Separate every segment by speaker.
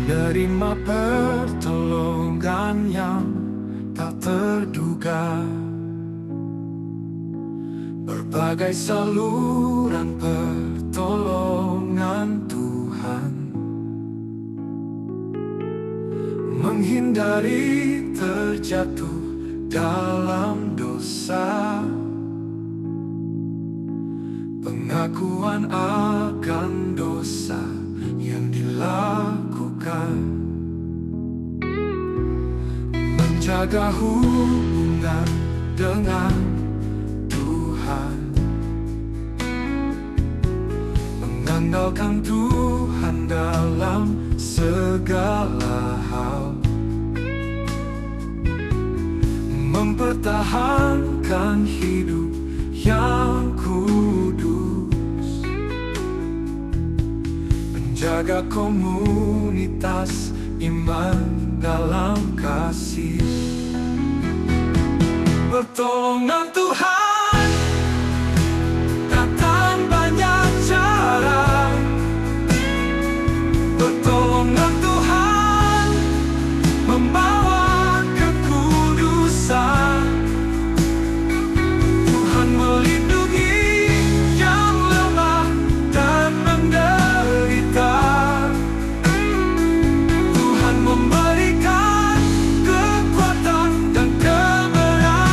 Speaker 1: menerima pertolongan yang tak terduga. Berbagai saluran pertolongan Tuhan, menghindari terjatuh dalam dosa. Pengakuan akan dosa yang dilakukan, menjaga hubungan dengan Tuhan, mengandalkan Tuhan dalam segala hal, mempertahankan hidup yang kudus, menjaga komunitas iman dalam kasih. Pertolongan Tuhan datang banyak cara. Pertolongan Tuhan membawa kekudusan. Tuhan melindungi yang lemah dan menderita. Tuhan memberikan kekuatan dan keberanian.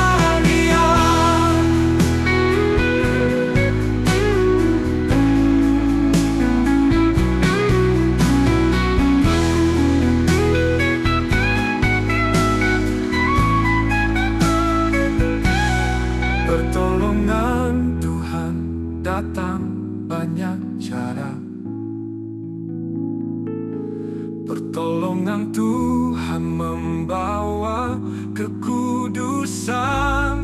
Speaker 1: Pertolongan Tuhan datang banyak cara. Pertolongan Tuhan membawa kekudusan.